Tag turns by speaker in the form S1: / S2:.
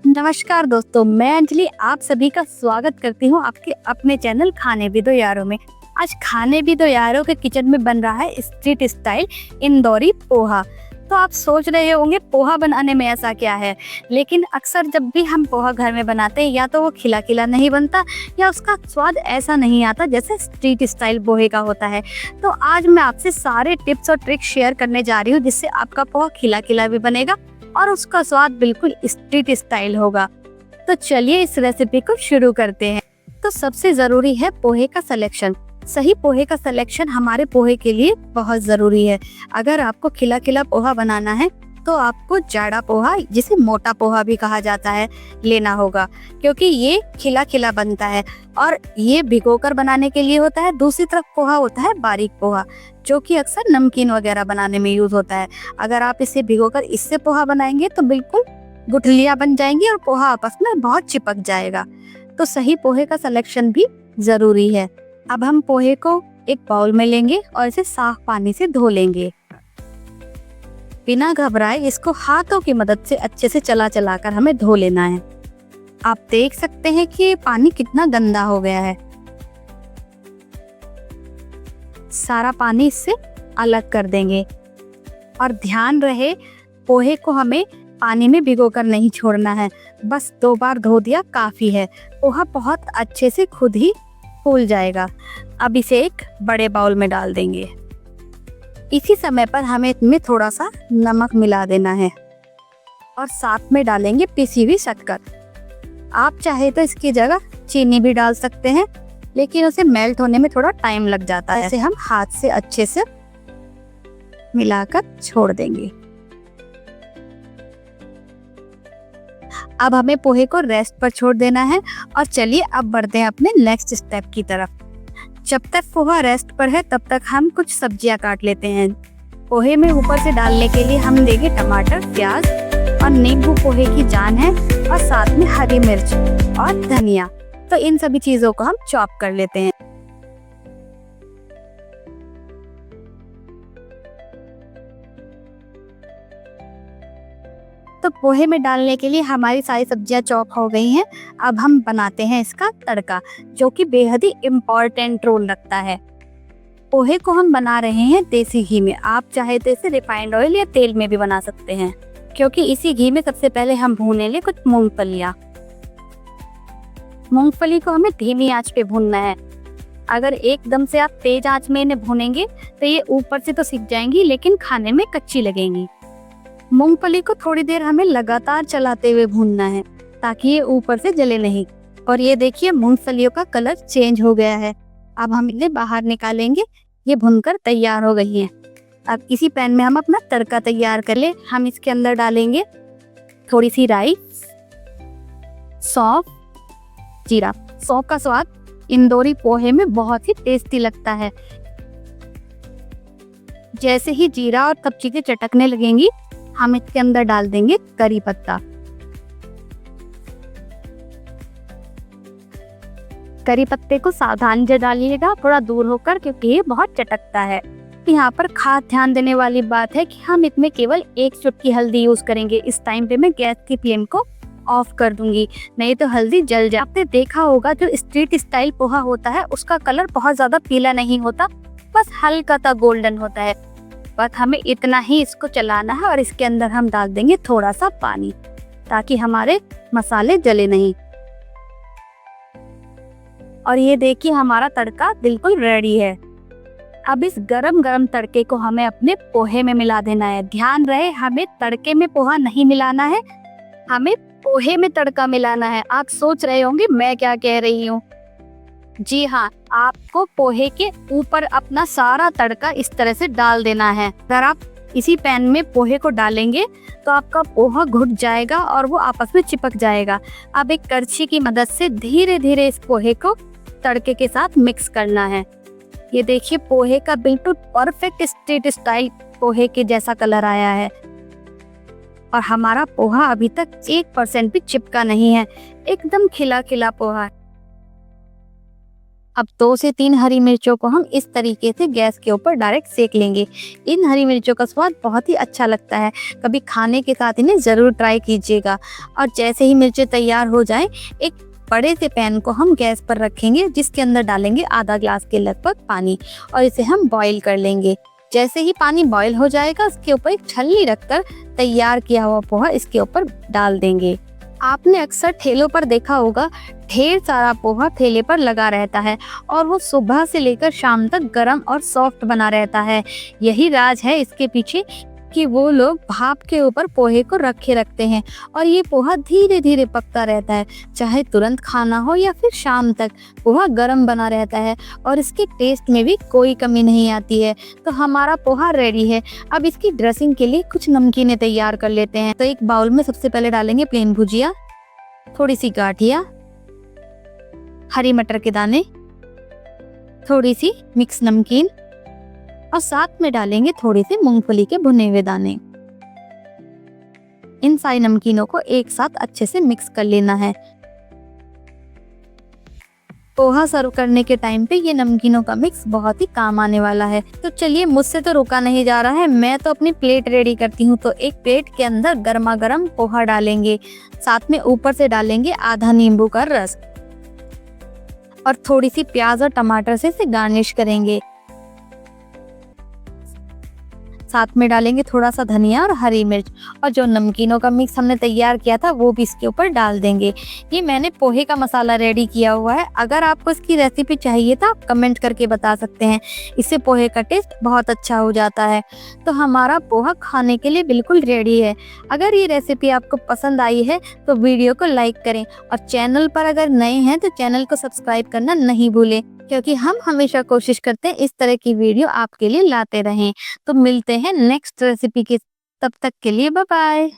S1: नमस्कार दोस्तों, मैं अंजलि आप सभी का स्वागत करती हूँ आपके अपने चैनल खाने भी दो यारों में। आज खाने भी दो यारों के किचन में बन रहा है स्ट्रीट स्टाइल इंदौरी पोहा। तो आप सोच रहे होंगे पोहा बनाने में ऐसा क्या है, लेकिन अक्सर जब भी हम पोहा घर में बनाते हैं या तो वो खिला खिला नहीं बनता या उसका स्वाद ऐसा नहीं आता जैसे स्ट्रीट स्टाइल पोहे का होता है। तो आज मैं आपसे सारे टिप्स और ट्रिक्स शेयर करने जा रही हूँ जिससे आपका पोहा खिला खिला भी बनेगा और उसका स्वाद बिल्कुल स्ट्रीट स्टाइल होगा। तो चलिए इस रेसिपी को शुरू करते हैं। तो सबसे जरूरी है पोहे का सिलेक्शन। सही पोहे का सिलेक्शन हमारे पोहे के लिए बहुत जरूरी है। अगर आपको खिला खिला पोहा बनाना है तो आपको जाड़ा पोहा, जिसे मोटा पोहा भी कहा जाता है, लेना होगा, क्योंकि ये खिला खिला बनता है और ये भिगोकर बनाने के लिए होता है। दूसरी तरफ पोहा होता है बारीक पोहा, जो कि अक्सर नमकीन वगैरह बनाने में यूज होता है। अगर आप इसे भिगोकर इससे पोहा बनाएंगे तो बिल्कुल गुठलियां बन जाएंगी और पोहा आपस में बहुत चिपक जाएगा। तो सही पोहे का सिलेक्शन भी जरूरी है। अब हम पोहे को एक बाउल में लेंगे और इसे साफ पानी से धो लेंगे। बिना घबराए इसको हाथों की मदद से अच्छे से चला चला कर हमें धो लेना है। आप देख सकते हैं कि ये पानी कितना गंदा हो गया है। सारा पानी इससे अलग कर देंगे और ध्यान रहे पोहे को हमें पानी में भिगोकर नहीं छोड़ना है। बस 2 बार धो दिया काफी है। पोहा बहुत अच्छे से खुद ही फूल जाएगा। अब इसे एक बड़े बाउल में डाल देंगे। इसी समय पर हमें इसमें थोड़ा सा नमक मिला देना है और साथ में डालेंगे पिसी हुई शक्कर। आप चाहे तो इसकी जगह चीनी भी डाल सकते हैं, लेकिन उसे मेल्ट होने में थोड़ा टाइम लग जाता है। इसे हम हाथ से अच्छे से मिलाकर छोड़ देंगे। अब हमें पोहे को रेस्ट पर छोड़ देना है और चलिए अब बढ़ते हैं अपने नेक्स्ट स्टेप की तरफ। जब तक पोहा रेस्ट पर है तब तक हम कुछ सब्जियां काट लेते हैं। पोहे में ऊपर से डालने के लिए हम देंगे टमाटर, प्याज और नींबू पोहे की जान है, और साथ में हरी मिर्च और धनिया। तो इन सभी चीजों को हम चॉप कर लेते हैं। तो पोहे में डालने के लिए हमारी सारी सब्जियां चॉप हो गई हैं। अब हम बनाते हैं इसका तड़का, जो कि बेहद ही इम्पोर्टेंट रोल रखता है। पोहे को हम बना रहे हैं देसी घी में। आप चाहे तो इसे रिफाइंड ऑयल या तेल में भी बना सकते हैं, क्योंकि इसी घी में सबसे पहले हम भूनेंगे कुछ मूंगफलियां। मूंगफली को हमें धीमी आंच पे भूनना है। अगर एकदम से आप तेज आंच में इन्हें भूनेंगे तो ये ऊपर से तो सिक जाएंगी, लेकिन खाने में कच्ची लगेंगी। मूंगफली को थोड़ी देर हमें लगातार चलाते हुए भूनना है ताकि ये ऊपर से जले नहीं। और ये देखिए मूंगफलियों का कलर चेंज हो गया है। अब हम इन्हें बाहर निकालेंगे। ये भुनकर तैयार हो गई हैं। अब इसी पैन में हम अपना तड़का तैयार कर ले। हम इसके अंदर डालेंगे थोड़ी सी राई, सौंफ, जीरा। सौंफ का स्वाद इंदौरी पोहे में बहुत ही टेस्टी लगता है। जैसे ही जीरा और सब चीजें चटकने लगेंगी, हम इसके अंदर डाल देंगे करी पत्ता। करी पत्ते को सावधानी से डालिएगा, थोड़ा दूर होकर, क्योंकि ये बहुत चटकता है। यहाँ पर खास ध्यान देने वाली बात है कि हम इसमें केवल 1 चुटकी हल्दी यूज करेंगे। इस टाइम पे मैं गैस की फ्लेम को ऑफ कर दूंगी, नहीं तो हल्दी जल जाए। आपने देखा होगा जो स्ट्रीट स्टाइल पोहा होता है उसका कलर बहुत ज्यादा पीला नहीं होता, बस हल्का सा गोल्डन होता है। बस हमें इतना ही इसको चलाना है और इसके अंदर हम डाल देंगे थोड़ा सा पानी, ताकि हमारे मसाले जले नहीं। और ये देखिए हमारा तड़का बिल्कुल रेडी है। अब इस गरम गरम तड़के को हमें अपने पोहे में मिला देना है। ध्यान रहे हमें तड़के में पोहा नहीं मिलाना है, हमें पोहे में तड़का मिलाना है। आप सोच रहे होंगे मैं क्या कह रही हूँ। जी हाँ, आपको पोहे के ऊपर अपना सारा तड़का इस तरह से डाल देना है। अगर आप इसी पैन में पोहे को डालेंगे तो आपका पोहा घुट जाएगा और वो आपस में चिपक जाएगा। अब एक करछी की मदद से धीरे धीरे इस पोहे को तड़के के साथ मिक्स करना है। ये देखिए पोहे का बिल्कुल परफेक्ट स्ट्रीट स्टाइल पोहे के जैसा कलर आया है और हमारा पोहा अभी तक 1% भी चिपका नहीं है। एकदम खिला खिला पोहा। अब 2 से 3 हरी मिर्चों को हम इस तरीके से गैस के ऊपर डायरेक्ट सेक लेंगे। इन हरी मिर्चों का स्वाद बहुत ही अच्छा लगता है, कभी खाने के साथ इन्हें ज़रूर ट्राई कीजिएगा। और जैसे ही मिर्चें तैयार हो जाएं, एक बड़े से पैन को हम गैस पर रखेंगे, जिसके अंदर डालेंगे आधा ग्लास के लगभग पानी और इसे हम बॉईल कर लेंगे। जैसे ही पानी बॉईल हो जाएगा, उसके ऊपर एक छलनी रखकर तैयार किया हुआ पोहा इसके ऊपर डाल देंगे। आपने अक्सर ठेलों पर देखा होगा, ढेर सारा पोहा ठेले पर लगा रहता है और वो सुबह से लेकर शाम तक गरम और सॉफ्ट बना रहता है। यही राज है इसके पीछे कि वो लोग भाप के ऊपर पोहे को रखे रखते हैं और ये पोहा धीरे धीरे पकता रहता है। चाहे तुरंत खाना हो या फिर शाम तक, पोहा गरम बना रहता है और इसके टेस्ट में भी कोई कमी नहीं आती है। तो हमारा पोहा रेडी है। अब इसकी ड्रेसिंग के लिए कुछ नमकीनें तैयार कर लेते हैं। तो एक बाउल में सबसे पहले डालेंगे प्लेन भुजिया, थोड़ी सी गाठिया, हरी मटर के दाने, थोड़ी सी मिक्स नमकीन और साथ में डालेंगे थोड़े से मूंगफली के भुने हुए दाने। इन सारी नमकीनों को एक साथ अच्छे से मिक्स कर लेना है। पोहा सर्व करने के टाइम पे ये नमकीनों का मिक्स बहुत ही काम आने वाला है। तो चलिए, मुझसे तो रुका नहीं जा रहा है, मैं तो अपनी प्लेट रेडी करती हूँ। तो एक प्लेट के अंदर गर्मा गर्म पोहा डालेंगे, साथ में ऊपर से डालेंगे आधा नींबू का रस और थोड़ी सी प्याज और टमाटर से इसे गार्निश करेंगे। साथ में डालेंगे थोड़ा सा धनिया और हरी मिर्च और जो नमकीनों का मिक्स हमने तैयार किया था वो भी इसके ऊपर डाल देंगे। ये मैंने पोहे का मसाला रेडी किया हुआ है। अगर आपको इसकी रेसिपी चाहिए तो आप कमेंट करके बता सकते हैं, इससे पोहे का टेस्ट बहुत अच्छा हो जाता है। तो हमारा पोहा खाने के लिए बिल्कुल रेडी है। अगर ये रेसिपी आपको पसंद आई है तो वीडियो को लाइक करें और चैनल पर अगर नए हैं तो चैनल को सब्सक्राइब करना नहीं भूलें, क्योंकि हम हमेशा कोशिश करते हैं इस तरह की वीडियो आपके लिए लाते रहें। तो मिलते हैं नेक्स्ट रेसिपी के, तब तक के लिए बाय बाय।